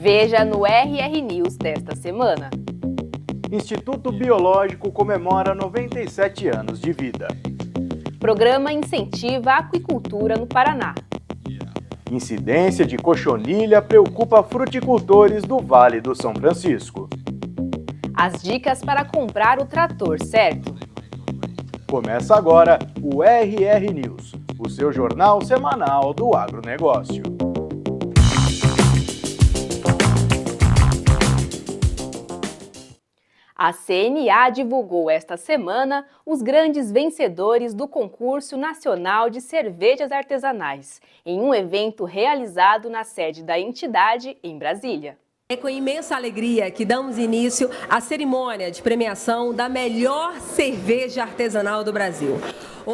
Veja no RR News desta semana. Instituto Biológico comemora 97 anos de vida. Programa incentiva a aquicultura no Paraná. Incidência de cochonilha preocupa fruticultores do Vale do São Francisco. As dicas para comprar o trator certo. Começa agora o RR News, o seu jornal semanal do agronegócio. A CNA divulgou esta semana os grandes vencedores do Concurso Nacional de Cervejas Artesanais, em um evento realizado na sede da entidade em Brasília. É com imensa alegria que damos início à cerimônia de premiação da melhor cerveja artesanal do Brasil.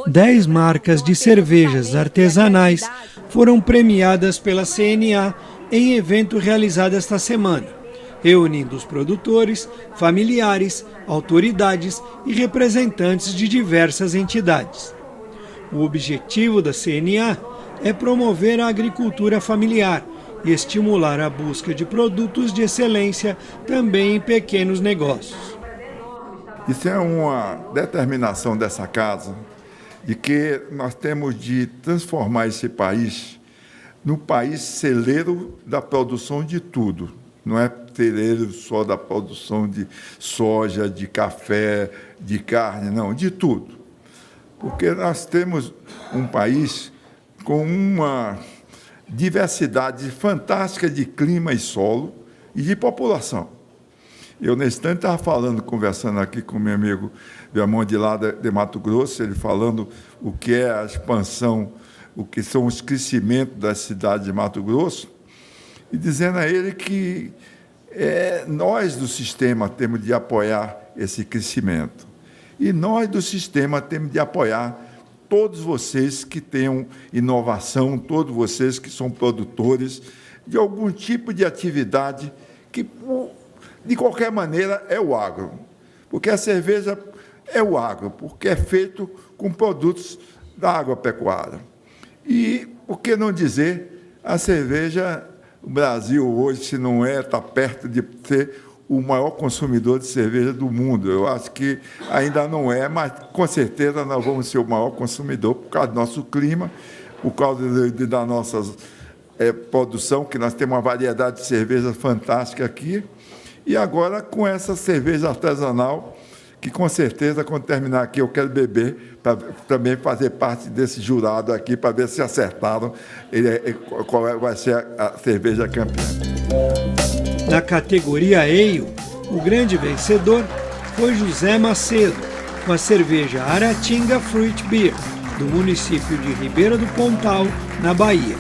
10 marcas de cervejas artesanais foram premiadas pela CNA em evento realizado esta semana, reunindo os produtores, familiares, autoridades e representantes de diversas entidades. O objetivo da CNA é promover a agricultura familiar e estimular a busca de produtos de excelência também em pequenos negócios. Isso é uma determinação dessa casa de que nós temos de transformar esse país no país celeiro da produção de tudo. Não é celeiro só da produção de soja, de café, de carne, não, de tudo. Porque nós temos um país com uma diversidade fantástica de clima e solo e de população. Eu, nesse instante, estava conversando aqui com meu amigo Viamão de lá de Mato Grosso, ele falando o que é a expansão, o que são os crescimentos da cidade de Mato Grosso, e dizendo a ele que nós do sistema temos de apoiar esse crescimento. E nós do sistema temos de apoiar todos vocês que tenham inovação, todos vocês que são produtores de algum tipo de atividade que, de qualquer maneira, é o agro. Porque a cerveja é o agro, porque é feito com produtos da agropecuária. E, por que não dizer, a cerveja, o Brasil hoje, se não está perto de ser o maior consumidor de cerveja do mundo. Eu acho que ainda não é, mas com certeza nós vamos ser o maior consumidor por causa do nosso clima, por causa da nossa produção, que nós temos uma variedade de cerveja fantástica aqui, e agora com essa cerveja artesanal, que com certeza, quando terminar aqui, eu quero beber, para também fazer parte desse jurado aqui, para ver se acertaram qual vai ser a cerveja campeã. Na categoria Ale, o grande vencedor foi José Macedo, com a cerveja Aratinga Fruit Beer, do município de Ribeira do Pontal, na Bahia.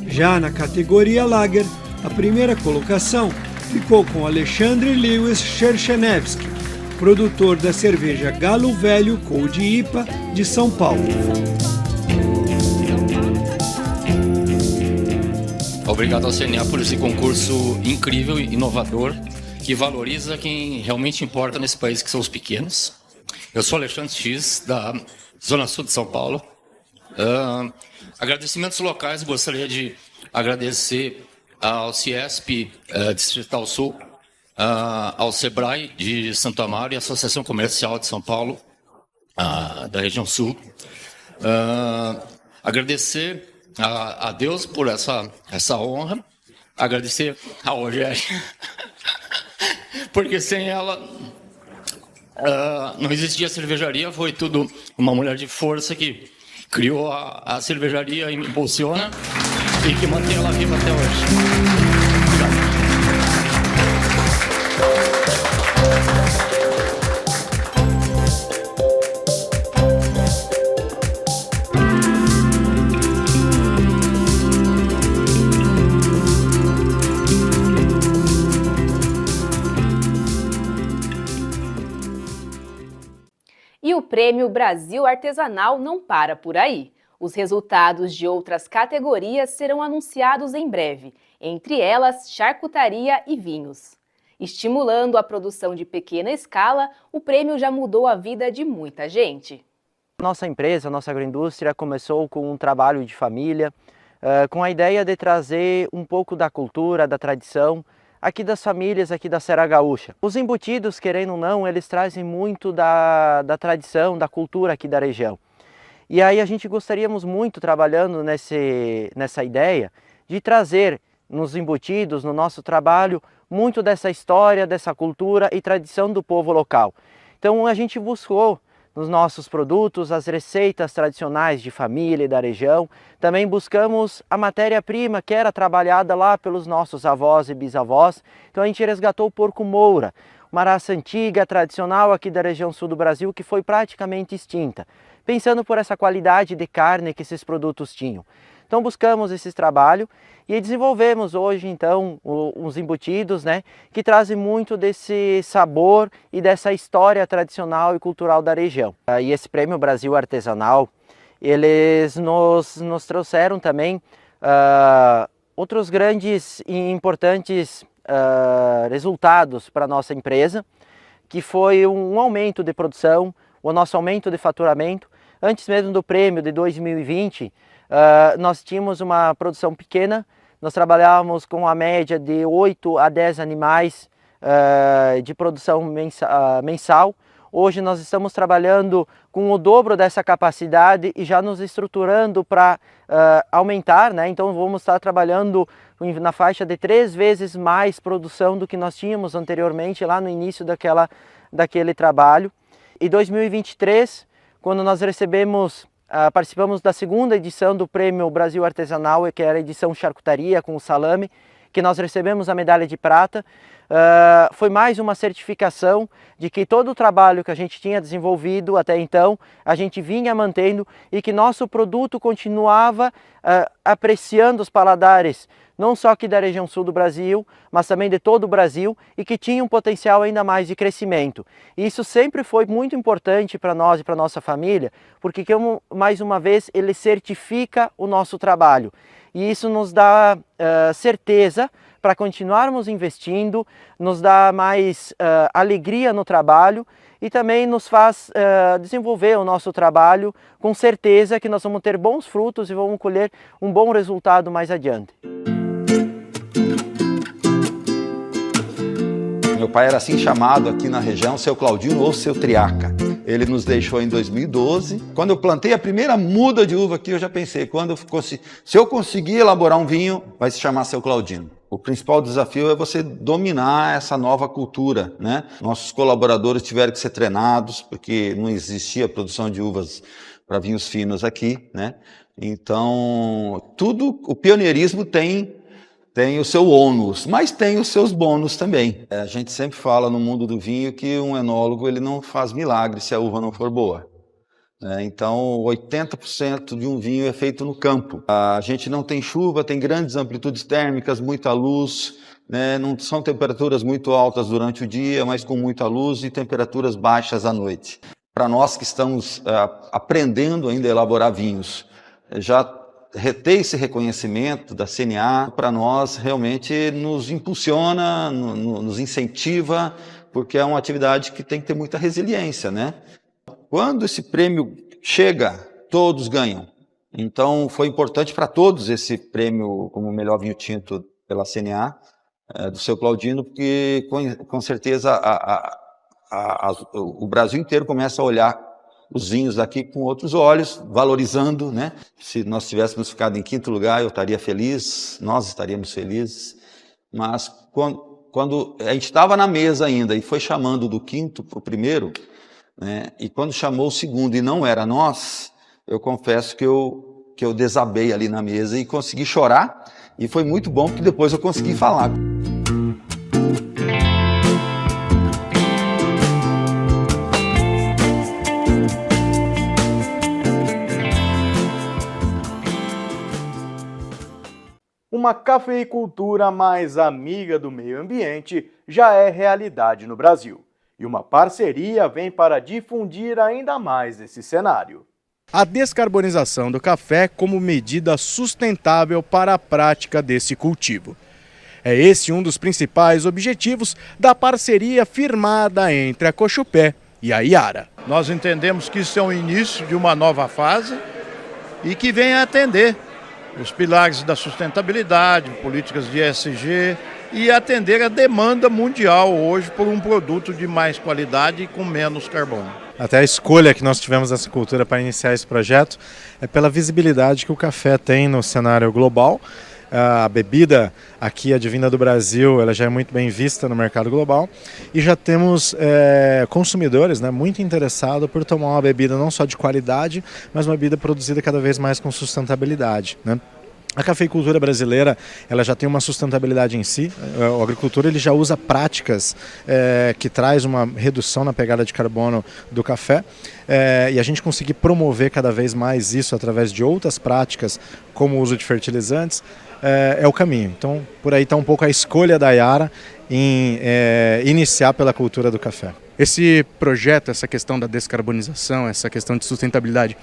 Já na categoria Lager, a primeira colocação ficou com Alexandre Lewis Cherchenevski, produtor da cerveja Galo Velho Cold IPA de São Paulo. Obrigado ao CNA por esse concurso incrível e inovador, que valoriza quem realmente importa nesse país, que são os pequenos. Eu sou Alexandre X, da Zona Sul de São Paulo. Agradecimentos locais, gostaria de agradecer ao CIESP Distrital Sul, ao SEBRAE de Santo Amaro e à Associação Comercial de São Paulo, da região sul. Agradecer a Deus por essa honra, agradecer a Rogéria, porque sem ela não existia cervejaria, foi tudo uma mulher de força que criou a cervejaria e me impulsiona e que mantém ela viva até hoje. Obrigado. E o Prêmio Brasil Artesanal não para por aí. Os resultados de outras categorias serão anunciados em breve, entre elas charcutaria e vinhos. Estimulando a produção de pequena escala, o prêmio já mudou a vida de muita gente. Nossa empresa, nossa agroindústria, começou com um trabalho de família, com a ideia de trazer um pouco da cultura, da tradição, aqui das famílias aqui da Serra Gaúcha. Os embutidos, querendo ou não, eles trazem muito da tradição, da cultura aqui da região. E aí a gente gostaríamos muito, trabalhando nessa ideia, de trazer nos embutidos, no nosso trabalho, muito dessa história, dessa cultura e tradição do povo local. Então a gente buscou nos nossos produtos as receitas tradicionais de família e da região. Também buscamos a matéria-prima que era trabalhada lá pelos nossos avós e bisavós. Então a gente resgatou o porco moura, uma raça antiga, tradicional aqui da região sul do Brasil, que foi praticamente extinta, pensando por essa qualidade de carne que esses produtos tinham. Então buscamos esse trabalho e desenvolvemos hoje então uns embutidos, né, que trazem muito desse sabor e dessa história tradicional e cultural da região. E esse Prêmio Brasil Artesanal, eles nos trouxeram também outros grandes e importantes resultados para a nossa empresa, que foi um aumento de produção, o nosso aumento de faturamento. Antes mesmo do prêmio de 2020, nós tínhamos uma produção pequena, nós trabalhávamos com a média de 8 a 10 animais de produção mensal. Hoje nós estamos trabalhando com o dobro dessa capacidade e já nos estruturando para aumentar, né? Então vamos estar trabalhando na faixa de 3 vezes mais produção do que nós tínhamos anteriormente lá no início daquele trabalho. Em 2023, quando nós participamos da segunda edição do Prêmio Brasil Artesanal, que era a edição charcutaria com o salame, que nós recebemos a medalha de prata. Foi mais uma certificação de que todo o trabalho que a gente tinha desenvolvido até então, a gente vinha mantendo e que nosso produto continuava apreciando os paladares, não só aqui da região sul do Brasil, mas também de todo o Brasil, e que tinha um potencial ainda mais de crescimento. E isso sempre foi muito importante para nós e para a nossa família, porque, mais uma vez, ele certifica o nosso trabalho. E isso nos dá certeza para continuarmos investindo, nos dá mais alegria no trabalho e também nos faz desenvolver o nosso trabalho com certeza que nós vamos ter bons frutos e vamos colher um bom resultado mais adiante. Meu pai era assim chamado aqui na região, seu Claudino ou seu Triaca. Ele nos deixou em 2012. Quando eu plantei a primeira muda de uva aqui, eu já pensei, se eu conseguir elaborar um vinho, vai se chamar seu Claudino. O principal desafio é você dominar essa nova cultura, né? Nossos colaboradores tiveram que ser treinados, porque não existia produção de uvas para vinhos finos aqui, né? Então, o pioneirismo tem o seu ônus, mas tem os seus bônus também. A gente sempre fala no mundo do vinho que um enólogo ele não faz milagre se a uva não for boa. Então, 80% de um vinho é feito no campo. A gente não tem chuva, tem grandes amplitudes térmicas, muita luz, né? Não são temperaturas muito altas durante o dia, mas com muita luz e temperaturas baixas à noite. Para nós que estamos aprendendo ainda a elaborar vinhos, já reter esse reconhecimento da CNA, para nós realmente nos impulsiona, nos incentiva, porque é uma atividade que tem que ter muita resiliência, né? Quando esse prêmio chega, todos ganham. Então foi importante para todos esse prêmio como melhor vinho tinto pela CNA, do seu Claudino, porque com certeza o Brasil inteiro começa a olhar os vinhos daqui com outros olhos, valorizando, né? Se nós tivéssemos ficado em quinto lugar, eu estaria feliz, nós estaríamos felizes. Mas quando a gente estava na mesa ainda e foi chamando do quinto para o primeiro, né? E quando chamou o segundo e não era nós, eu confesso que eu desabei ali na mesa e consegui chorar. E foi muito bom porque depois eu consegui falar. Uma cafeicultura mais amiga do meio ambiente já é realidade no Brasil. E uma parceria vem para difundir ainda mais esse cenário. A descarbonização do café como medida sustentável para a prática desse cultivo. É esse um dos principais objetivos da parceria firmada entre a Cochupé e a Iara. Nós entendemos que isso é o início de uma nova fase e que vem a atender os pilares da sustentabilidade, políticas de ESG e atender a demanda mundial hoje por um produto de mais qualidade e com menos carbono. Até a escolha que nós tivemos dessa cultura para iniciar esse projeto é pela visibilidade que o café tem no cenário global. A bebida aqui, advinda do Brasil, ela já é muito bem vista no mercado global e já temos consumidores, né, muito interessados por tomar uma bebida não só de qualidade, mas uma bebida produzida cada vez mais com sustentabilidade, né? A cafeicultura brasileira, ela já tem uma sustentabilidade em si. O agricultor ele já usa práticas que traz uma redução na pegada de carbono do café e a gente conseguir promover cada vez mais isso através de outras práticas, como o uso de fertilizantes, é o caminho. Então, por aí está um pouco a escolha da Yara em iniciar pela cultura do café. Esse projeto, essa questão da descarbonização, essa questão de sustentabilidade,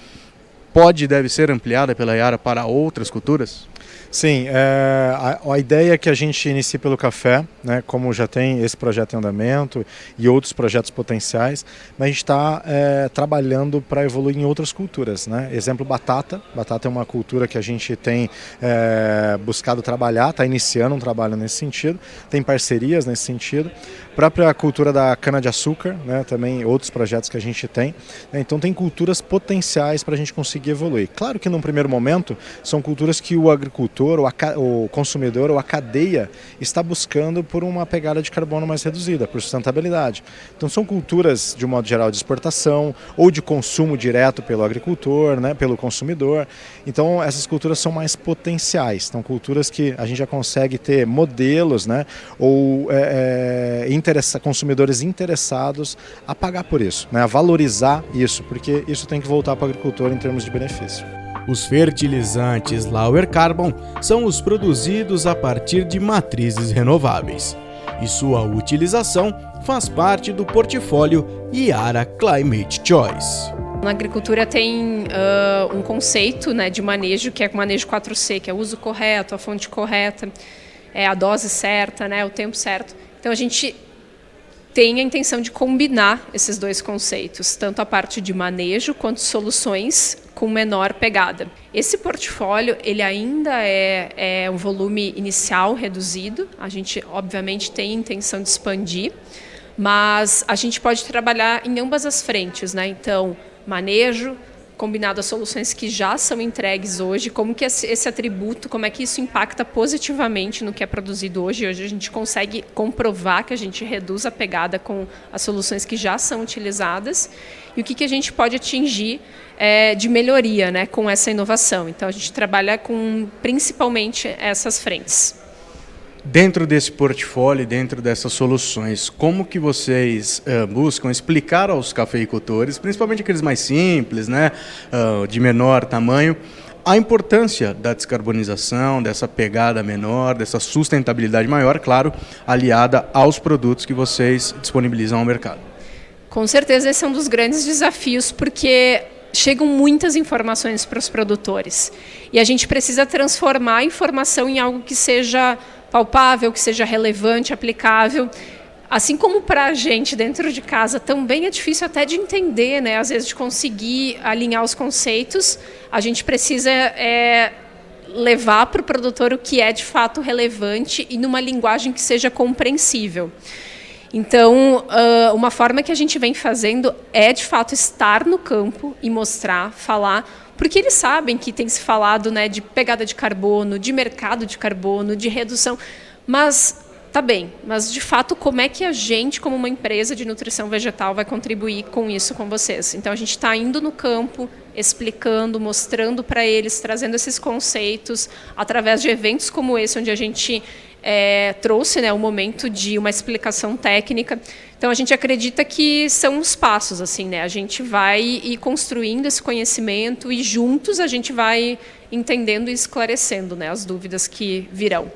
pode e deve ser ampliada pela Yara para outras culturas? Sim, a ideia é que a gente inicie pelo café, né, como já tem esse projeto em andamento e outros projetos potenciais, mas a gente está trabalhando para evoluir em outras culturas, né? Exemplo, batata. Batata é uma cultura que a gente tem buscado trabalhar, está iniciando um trabalho nesse sentido, tem parcerias nesse sentido. Própria cultura da cana-de-açúcar, né, também outros projetos que a gente tem. Então tem culturas potenciais para a gente conseguir evoluir. Claro que num primeiro momento são culturas que o agricultor, o consumidor ou a cadeia está buscando por uma pegada de carbono mais reduzida, por sustentabilidade. Então são culturas, de um modo geral, de exportação ou de consumo direto pelo agricultor, né, pelo consumidor. Então essas culturas são mais potenciais. São culturas que a gente já consegue ter modelos, né, ou consumidores interessados a pagar por isso, né, a valorizar isso, porque isso tem que voltar para o agricultor em termos de benefício. Os fertilizantes Lauer Carbon são os produzidos a partir de matrizes renováveis e sua utilização faz parte do portfólio Yara Climate Choice. Na agricultura tem um conceito, né, de manejo que é o manejo 4C, que é o uso correto, a fonte correta, a dose certa, né, o tempo certo. Então a gente tem a intenção de combinar esses dois conceitos, tanto a parte de manejo quanto soluções com menor pegada. Esse portfólio ele ainda é um volume inicial reduzido, a gente obviamente tem a intenção de expandir, mas a gente pode trabalhar em ambas as frentes, né? Então, manejo combinado às soluções que já são entregues hoje, como que esse atributo, como é que isso impacta positivamente no que é produzido hoje. Hoje a gente consegue comprovar que a gente reduz a pegada com as soluções que já são utilizadas e o que a gente pode atingir de melhoria, né, com essa inovação. Então a gente trabalha com principalmente essas frentes. Dentro desse portfólio, dentro dessas soluções, como que vocês buscam explicar aos cafeicultores, principalmente aqueles mais simples, né, de menor tamanho, a importância da descarbonização, dessa pegada menor, dessa sustentabilidade maior, claro, aliada aos produtos que vocês disponibilizam ao mercado? Com certeza esse é um dos grandes desafios, porque chegam muitas informações para os produtores e a gente precisa transformar a informação em algo que seja palpável, que seja relevante, aplicável. Assim como para a gente dentro de casa também é difícil até de entender, né? Às vezes de conseguir alinhar os conceitos, a gente precisa levar para o produtor o que é de fato relevante e numa linguagem que seja compreensível. Então, uma forma que a gente vem fazendo é, de fato, estar no campo e mostrar, falar, porque eles sabem que tem se falado, né, de pegada de carbono, de mercado de carbono, de redução, mas tá bem, mas de fato como é que a gente, como uma empresa de nutrição vegetal, vai contribuir com isso com vocês? Então a gente está indo no campo, explicando, mostrando para eles, trazendo esses conceitos, através de eventos como esse, onde a gente trouxe, né, um momento de uma explicação técnica. Então a gente acredita que são os passos, assim, né? A gente vai ir construindo esse conhecimento e juntos a gente vai entendendo e esclarecendo, né, as dúvidas que virão.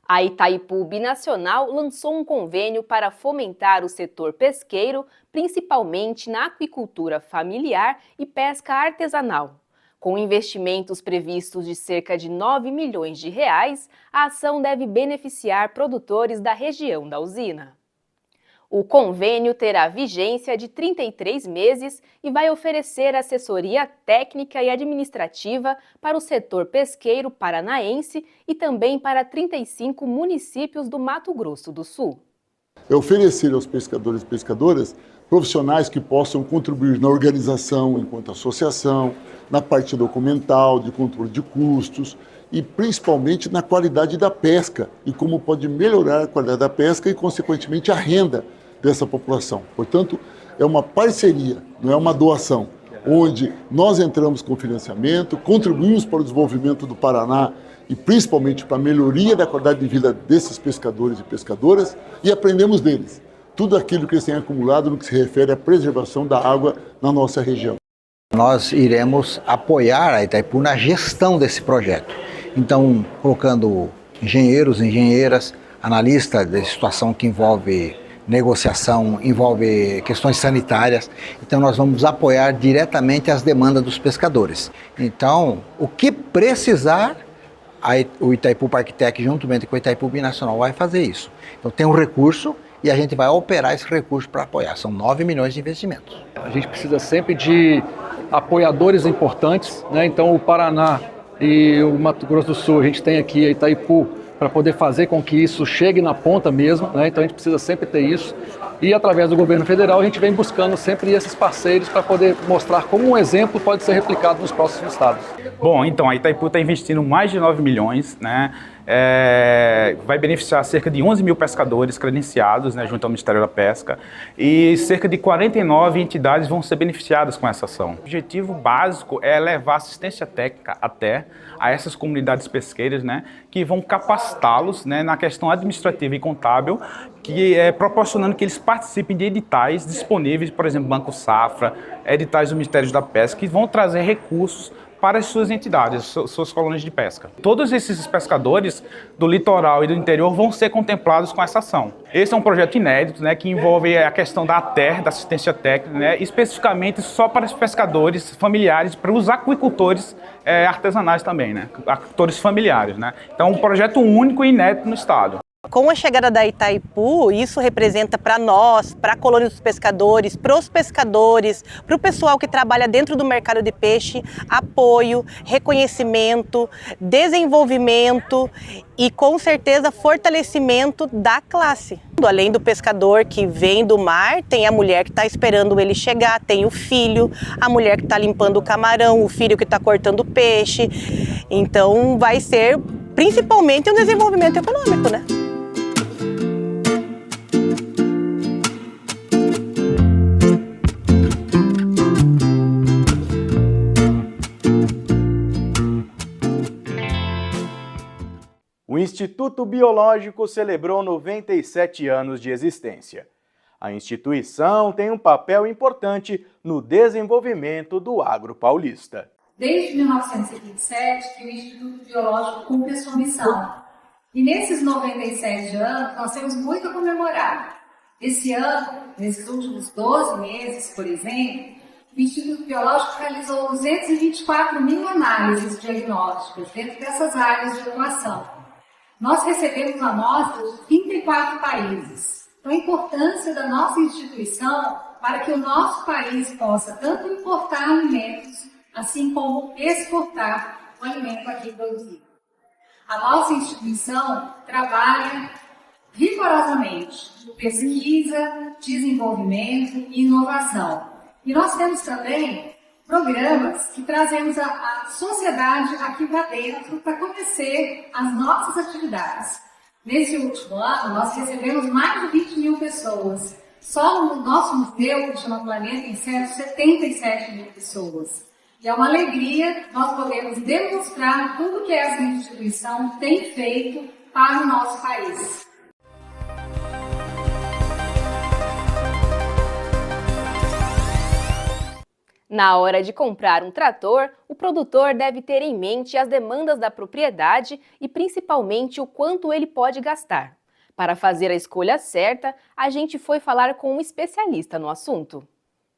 A Itaipu Binacional lançou um convênio para fomentar o setor pesqueiro, principalmente na aquicultura familiar e pesca artesanal. Com investimentos previstos de cerca de 9 milhões de reais, a ação deve beneficiar produtores da região da usina. O convênio terá vigência de 33 meses e vai oferecer assessoria técnica e administrativa para o setor pesqueiro paranaense e também para 35 municípios do Mato Grosso do Sul. É oferecer aos pescadores e pescadoras profissionais que possam contribuir na organização enquanto associação, na parte documental, de controle de custos e principalmente na qualidade da pesca e como pode melhorar a qualidade da pesca e, consequentemente, a renda dessa população. Portanto, é uma parceria, não é uma doação, onde nós entramos com financiamento, contribuímos para o desenvolvimento do Paraná e principalmente para a melhoria da qualidade de vida desses pescadores e pescadoras e aprendemos deles tudo aquilo que eles têm acumulado no que se refere à preservação da água na nossa região. Nós iremos apoiar a Itaipu na gestão desse projeto. Então, colocando engenheiros, engenheiras, analistas de situação que envolve negociação, envolve questões sanitárias. Então, nós vamos apoiar diretamente as demandas dos pescadores. Então, o que precisar, o Itaipu Parktec, juntamente com o Itaipu Binacional, vai fazer isso. Então, tem um recurso e a gente vai operar esse recurso para apoiar. São 9 milhões de investimentos. A gente precisa sempre de apoiadores importantes, né? Então, o Paraná e o Mato Grosso do Sul, a gente tem aqui a Itaipu para poder fazer com que isso chegue na ponta mesmo, né? Então a gente precisa sempre ter isso. E através do governo federal a gente vem buscando sempre esses parceiros para poder mostrar como um exemplo pode ser replicado nos próximos estados. Bom, então a Itaipu está investindo mais de 9 milhões, né? Vai beneficiar cerca de 11 mil pescadores credenciados, né, junto ao Ministério da Pesca, e cerca de 49 entidades vão ser beneficiadas com essa ação. O objetivo básico é levar assistência técnica até a essas comunidades pesqueiras, né, que vão capacitá-los, né, na questão administrativa e contábil, que proporcionando que eles participem de editais disponíveis, por exemplo, Banco Safra, editais do Ministério da Pesca, que vão trazer recursos para as suas entidades, suas colônias de pesca. Todos esses pescadores do litoral e do interior vão ser contemplados com essa ação. Esse é um projeto inédito, né, que envolve a questão da ATER, da assistência técnica, né, especificamente só para os pescadores familiares, para os aquicultores artesanais também, né, aquicultores familiares, né. Então, um projeto único e inédito no estado. Com a chegada da Itaipu, isso representa para nós, para a colônia dos pescadores, para os pescadores, para o pessoal que trabalha dentro do mercado de peixe, apoio, reconhecimento, desenvolvimento e, com certeza, fortalecimento da classe. Além do pescador que vem do mar, tem a mulher que está esperando ele chegar, tem o filho, a mulher que está limpando o camarão, o filho que está cortando o peixe. Então, vai ser principalmente um desenvolvimento econômico, né? O Instituto Biológico celebrou 97 anos de existência. A instituição tem um papel importante no desenvolvimento do agro paulista. Desde 1927 que o Instituto Biológico cumpre a sua missão. E nesses 97 anos nós temos muito a comemorar. Esse ano, nesses últimos 12 meses, por exemplo, o Instituto Biológico realizou 224 mil análises diagnósticas dentro dessas áreas de atuação. Nós recebemos amostras de 34 países. Então, a importância da nossa instituição para que o nosso país possa tanto importar alimentos, assim como exportar o alimento aqui produzido. A nossa instituição trabalha rigorosamente em pesquisa, desenvolvimento e inovação. E nós temos também programas que trazemos a sociedade aqui para dentro para conhecer as nossas atividades. Nesse último ano, nós recebemos mais de 20 mil pessoas. Só no nosso museu, que chama Planeta Inseto, 77 mil pessoas. E é uma alegria nós podermos demonstrar tudo que essa instituição tem feito para o nosso país. Na hora de comprar um trator, o produtor deve ter em mente as demandas da propriedade e principalmente o quanto ele pode gastar. Para fazer a escolha certa, a gente foi falar com um especialista no assunto.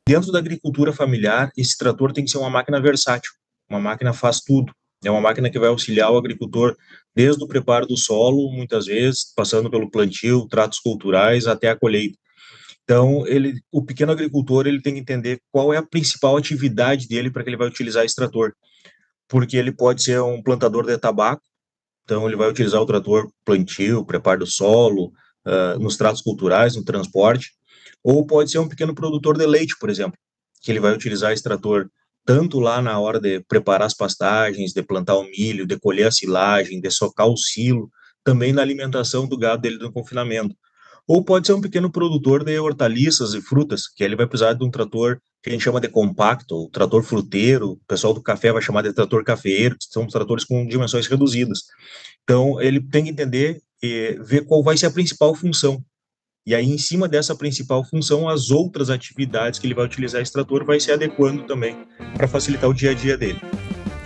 Dentro da agricultura familiar, esse trator tem que ser uma máquina versátil. Uma máquina faz tudo. É uma máquina que vai auxiliar o agricultor desde o preparo do solo, muitas vezes, passando pelo plantio, tratos culturais, até a colheita. Então, o pequeno agricultor ele tem que entender qual é a principal atividade dele para que ele vai utilizar esse trator. Porque ele pode ser um plantador de tabaco, então ele vai utilizar o trator plantio, preparo do solo, nos tratos culturais, no transporte, ou pode ser um pequeno produtor de leite, por exemplo, que ele vai utilizar esse trator tanto lá na hora de preparar as pastagens, de plantar o milho, de colher a silagem, de socar o silo, também na alimentação do gado dele no confinamento. Ou pode ser um pequeno produtor de hortaliças e frutas, que ele vai precisar de um trator que a gente chama de compacto, o trator fruteiro, o pessoal do café vai chamar de trator cafeeiro, que são tratores com dimensões reduzidas. Então, ele tem que entender e ver qual vai ser a principal função. E aí, em cima dessa principal função, as outras atividades que ele vai utilizar esse trator vai se adequando também para facilitar o dia a dia dele.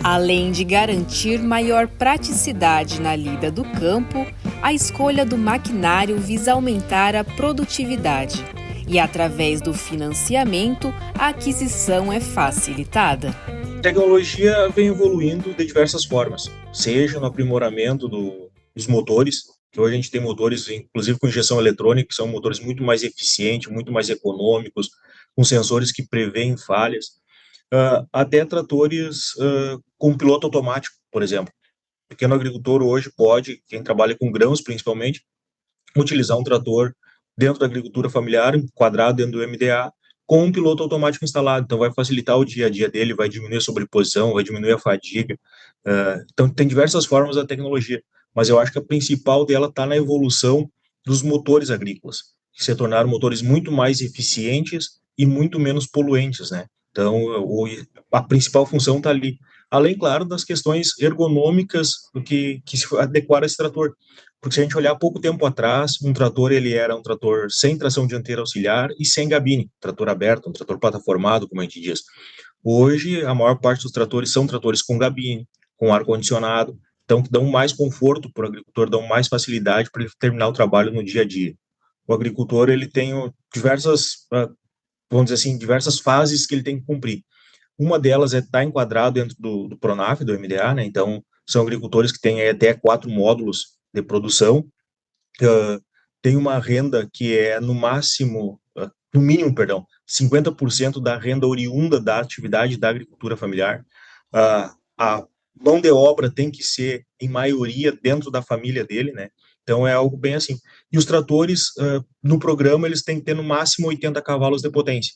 Além de garantir maior praticidade na lida do campo, a escolha do maquinário visa aumentar a produtividade. E através do financiamento, a aquisição é facilitada. A tecnologia vem evoluindo de diversas formas, seja no aprimoramento dos motores, que hoje a gente tem motores, inclusive com injeção eletrônica, que são motores muito mais eficientes, muito mais econômicos, com sensores que prevêem falhas, até tratores com piloto automático, por exemplo. O pequeno agricultor hoje pode, quem trabalha com grãos principalmente, utilizar um trator dentro da agricultura familiar, enquadrado dentro do MDA, com um piloto automático instalado. Então, vai facilitar o dia a dia dele, vai diminuir a sobreposição, vai diminuir a fadiga. Então, tem diversas formas da tecnologia, mas eu acho que a principal dela está na evolução dos motores agrícolas, que se tornaram motores muito mais eficientes e muito menos poluentes, né? Então, a principal função está ali. Além, claro, das questões ergonômicas do que se adequar a esse trator. Porque se a gente olhar pouco tempo atrás, um trator ele era um trator sem tração dianteira auxiliar e sem gabine, trator aberto, um trator plataformado, como a gente diz. Hoje, a maior parte dos tratores são tratores com gabine, com ar-condicionado, então que dão mais conforto para o agricultor, dão mais facilidade para ele terminar o trabalho no dia a dia. O agricultor ele tem diversas, vamos dizer assim, diversas fases que ele tem que cumprir. Uma delas é estar enquadrado dentro do PRONAF, do MDA, né? Então, são agricultores que têm até 4 módulos de produção, tem uma renda que é no mínimo, 50% da renda oriunda da atividade da agricultura familiar. A mão de obra tem que ser, em maioria, dentro da família dele, né? Então, é algo bem assim. E os tratores, no programa, eles têm que ter no máximo 80 cavalos de potência.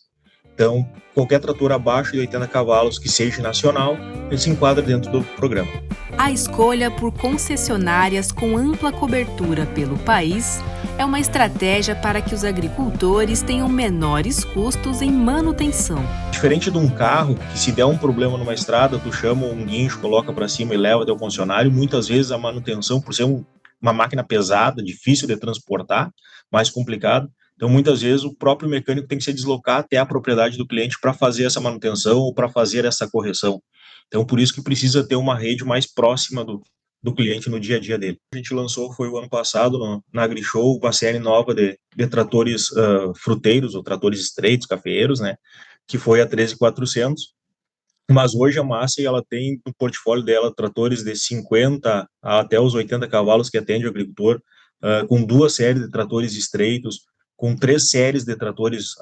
Então, qualquer trator abaixo de 80 cavalos que seja nacional, ele se enquadra dentro do programa. A escolha por concessionárias com ampla cobertura pelo país é uma estratégia para que os agricultores tenham menores custos em manutenção. Diferente de um carro, que se der um problema numa estrada, tu chama um guincho, coloca para cima e leva até o concessionário, muitas vezes a manutenção, por ser uma máquina pesada, difícil de transportar, mais complicado, então muitas vezes o próprio mecânico tem que se deslocar até a propriedade do cliente para fazer essa manutenção ou para fazer essa correção. Então, por isso que precisa ter uma rede mais próxima do cliente no dia a dia dele. A gente lançou, foi o ano passado, na AgriShow, uma série nova de tratores fruteiros, ou tratores estreitos, cafeeiros, né, que foi a 13400, mas hoje a Massey, ela tem no portfólio dela tratores de 50 até os 80 cavalos que atende o agricultor, com 2 séries de tratores estreitos, com 3 séries de tratores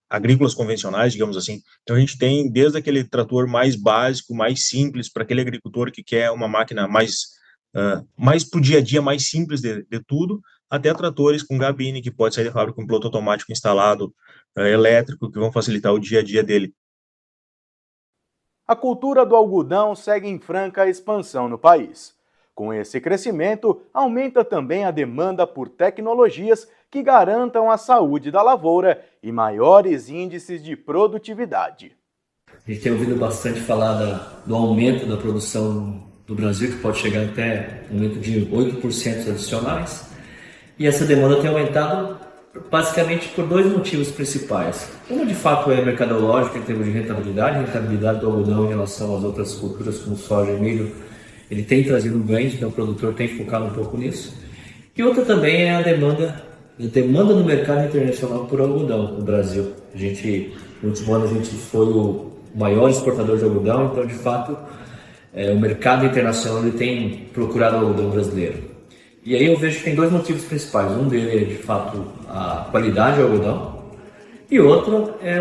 agrícolas convencionais, digamos assim. Então, a gente tem desde aquele trator mais básico, mais simples, para aquele agricultor que quer uma máquina mais para o dia a dia, mais simples de tudo, até tratores com gabine, que pode sair da fábrica com piloto automático instalado, elétrico, que vão facilitar o dia a dia dele. A cultura do algodão segue em franca expansão no país. Com esse crescimento, aumenta também a demanda por tecnologias que garantam a saúde da lavoura e maiores índices de produtividade. A gente tem ouvido bastante falar do aumento da produção do Brasil, que pode chegar até um aumento de 8% adicionais. E essa demanda tem aumentado basicamente por 2 motivos principais. Um, de fato, é mercadológico, em termos de rentabilidade do algodão em relação às outras culturas, como soja e milho. Ele tem trazido ganhos, então o produtor tem focado um pouco nisso. E outra também é a demanda no mercado internacional por algodão no Brasil. No último ano a gente foi o maior exportador de algodão, então de fato o mercado internacional ele tem procurado o algodão brasileiro. E aí eu vejo que tem 2 motivos principais. Um deles é de fato a qualidade do algodão, E outro é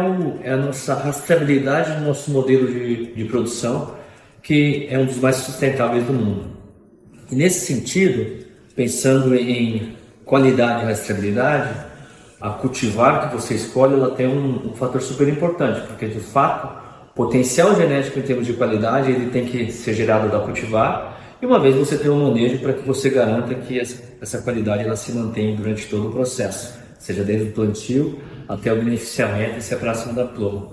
a nossa rastreabilidade do nosso modelo de produção, que é um dos mais sustentáveis do mundo. E nesse sentido, pensando em qualidade e rastreabilidade, a cultivar que você escolhe ela tem um fator super importante, porque de fato o potencial genético em termos de qualidade ele tem que ser gerado da cultivar, e uma vez você tem um manejo para que você garanta que essa qualidade ela se mantém durante todo o processo, seja desde o plantio até o beneficiamento e separação da pluma.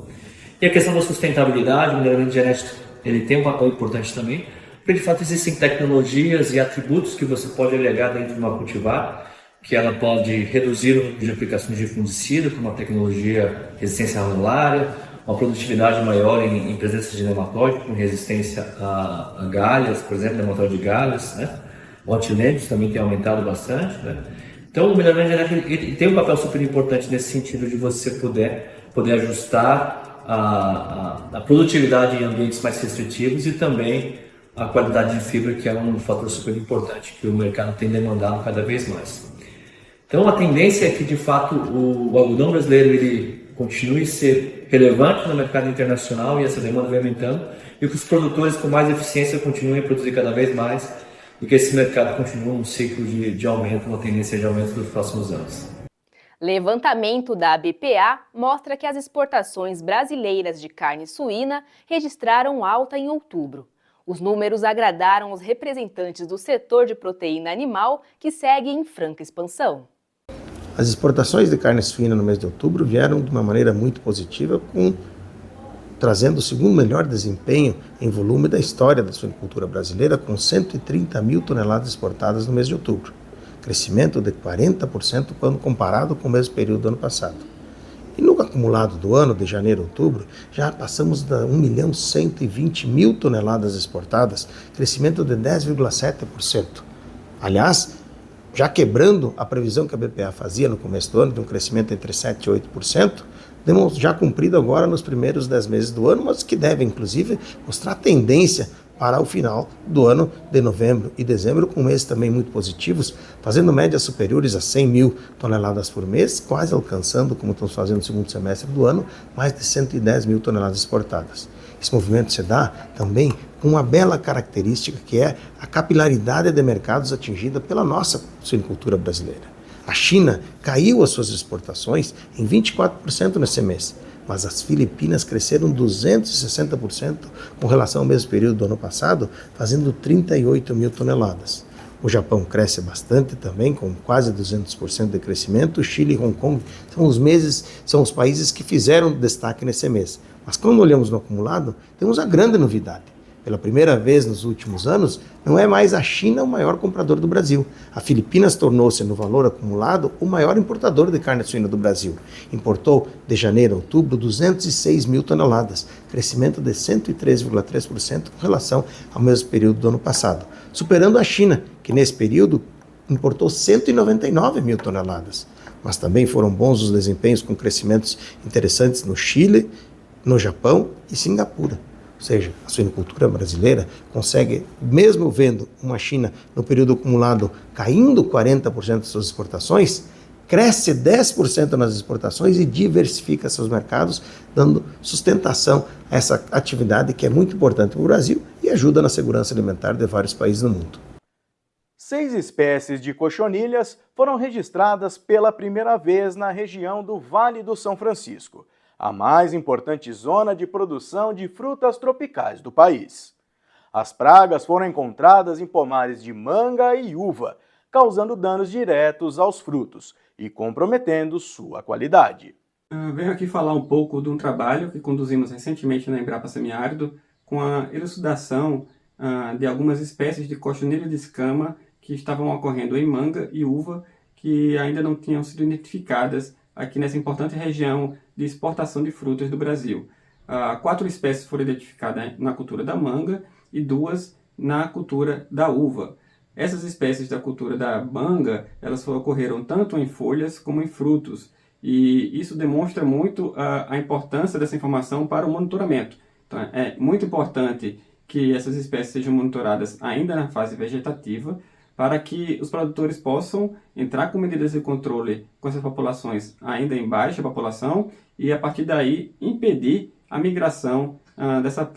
E a questão da sustentabilidade, o melhoramento genético, ele tem um papel importante também, porque de fato existem tecnologias e atributos que você pode agregar dentro de uma cultivar, que ela pode reduzir o número de aplicações de fungicida, como a tecnologia resistência à malária, uma produtividade maior em presença de nematóide, com resistência a galhas, por exemplo, nematóide de galhas, né? O antilêmios também tem aumentado bastante, né? Então, o melhoramento genético ele tem um papel super importante nesse sentido de você poder ajustar a produtividade em ambientes mais restritivos e também a qualidade de fibra, que é um fator super importante que o mercado tem demandado cada vez mais. Então, a tendência é que, de fato, o algodão brasileiro ele continue a ser relevante no mercado internacional e essa demanda vai aumentando, e que os produtores com mais eficiência continuem a produzir cada vez mais e que esse mercado continue um ciclo de aumento, uma tendência de aumento nos próximos anos. Levantamento da BPA mostra que as exportações brasileiras de carne suína registraram alta em outubro. Os números agradaram os representantes do setor de proteína animal, que segue em franca expansão. As exportações de carne suína no mês de outubro vieram de uma maneira muito positiva, trazendo o segundo melhor desempenho em volume da história da suinicultura brasileira, com 130 mil toneladas exportadas no mês de outubro, crescimento de 40% quando comparado com o mesmo período do ano passado. E no acumulado do ano, de janeiro a outubro, já passamos de 1.120.000 toneladas exportadas, crescimento de 10,7%. Aliás, já quebrando a previsão que a BPA fazia no começo do ano, de um crescimento entre 7% e 8%, já cumprido agora nos primeiros 10 meses do ano, mas que deve, inclusive, mostrar tendência para o final do ano de novembro e dezembro, com meses também muito positivos, fazendo médias superiores a 100 mil toneladas por mês, quase alcançando, como estamos fazendo no segundo semestre do ano, mais de 110 mil toneladas exportadas. Esse movimento se dá também com uma bela característica, que é a capilaridade de mercados atingida pela nossa suinicultura brasileira. A China caiu as suas exportações em 24% nesse mês, mas as Filipinas cresceram 260% com relação ao mesmo período do ano passado, fazendo 38 mil toneladas. O Japão cresce bastante também, com quase 200% de crescimento. O Chile e Hong Kong são os países que fizeram destaque nesse mês. Mas quando olhamos no acumulado, temos a grande novidade. Pela primeira vez nos últimos anos, não é mais a China o maior comprador do Brasil. A Filipinas tornou-se, no valor acumulado, o maior importador de carne suína do Brasil. Importou, de janeiro a outubro, 206 mil toneladas, crescimento de 103,3% com relação ao mesmo período do ano passado, superando a China, que nesse período importou 199 mil toneladas. Mas também foram bons os desempenhos com crescimentos interessantes no Chile, no Japão e Singapura. Ou seja, a suinicultura brasileira consegue, mesmo vendo uma China no período acumulado caindo 40% de suas exportações, cresce 10% nas exportações e diversifica seus mercados, dando sustentação a essa atividade que é muito importante para o Brasil e ajuda na segurança alimentar de vários países no mundo. 6 espécies de cochonilhas foram registradas pela primeira vez na região do Vale do São Francisco, a mais importante zona de produção de frutas tropicais do país. As pragas foram encontradas em pomares de manga e uva, causando danos diretos aos frutos e comprometendo sua qualidade. Venho aqui falar um pouco de um trabalho que conduzimos recentemente na Embrapa Semiárido com a elucidação de algumas espécies de cochonilha de escama que estavam ocorrendo em manga e uva, que ainda não tinham sido identificadas aqui nessa importante região de exportação de frutas do Brasil. 4 espécies foram identificadas na cultura da manga e 2 na cultura da uva. Essas espécies da cultura da manga, elas ocorreram tanto em folhas como em frutos, e isso demonstra muito a importância dessa informação para o monitoramento. Então, é muito importante que essas espécies sejam monitoradas ainda na fase vegetativa, para que os produtores possam entrar com medidas de controle com essas populações ainda em baixa população e, a partir daí, impedir a migração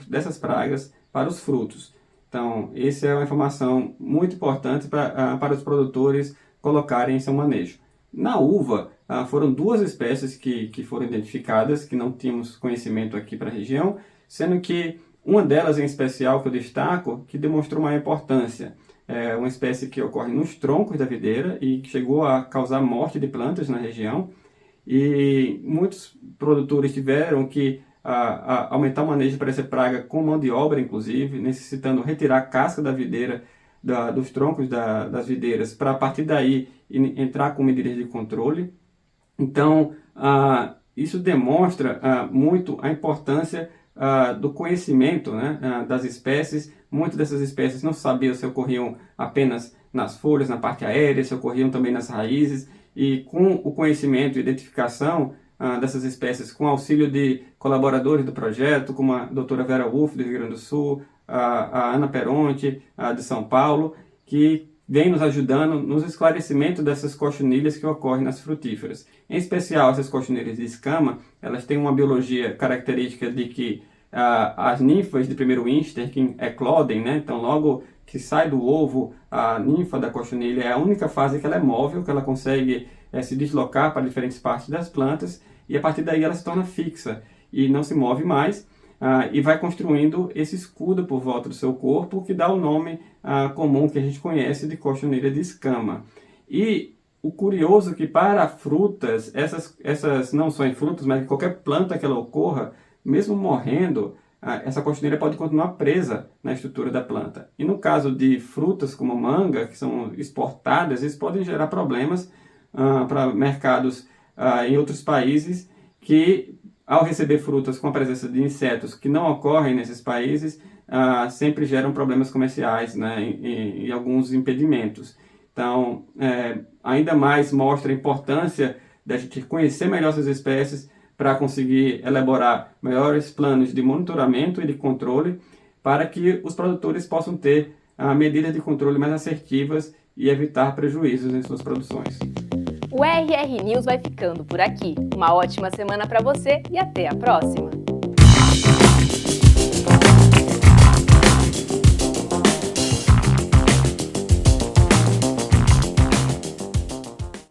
dessas pragas para os frutos. Então, essa é uma informação muito importante para os produtores colocarem em seu manejo. Na uva, foram 2 espécies que foram identificadas, que não tínhamos conhecimento aqui para a região, sendo que uma delas em especial que eu destaco, que demonstrou maior importância. É uma espécie que ocorre nos troncos da videira e que chegou a causar morte de plantas na região. E muitos produtores tiveram que aumentar o manejo para essa praga com mão de obra, inclusive, necessitando retirar a casca da videira, dos troncos das videiras, para a partir daí entrar com medidas de controle. Então, isso demonstra muito a importância do conhecimento, né, das espécies. Muitas dessas espécies não sabiam se ocorriam apenas nas folhas, na parte aérea, se ocorriam também nas raízes, e com o conhecimento e identificação dessas espécies, com auxílio de colaboradores do projeto, como a doutora Vera Wolff, do Rio Grande do Sul, a Ana Peronte, de São Paulo, que vem nos ajudando nos esclarecimentos dessas cochonilhas que ocorrem nas frutíferas. Em especial, essas cochonilhas de escama, elas têm uma biologia característica de que as ninfas de primeiro íster que eclodem, né? Então logo que sai do ovo, a ninfa da cochonilha é a única fase que ela é móvel, que ela consegue se deslocar para diferentes partes das plantas, e a partir daí ela se torna fixa e não se move mais, e vai construindo esse escudo por volta do seu corpo, que dá o nome comum que a gente conhece de cochonilha de escama. E o curioso é que para frutas, essas não só em frutas, mas em qualquer planta que ela ocorra, mesmo morrendo, essa cochonilha pode continuar presa na estrutura da planta. E no caso de frutas como manga, que são exportadas, isso podem gerar problemas para mercados em outros países que, ao receber frutas com a presença de insetos que não ocorrem nesses países, sempre geram problemas comerciais, né, e alguns impedimentos. Então, ainda mais mostra a importância da gente conhecer melhor essas espécies para conseguir elaborar melhores planos de monitoramento e de controle para que os produtores possam ter medidas de controle mais assertivas e evitar prejuízos em suas produções. O RR News vai ficando por aqui. Uma ótima semana para você e até a próxima!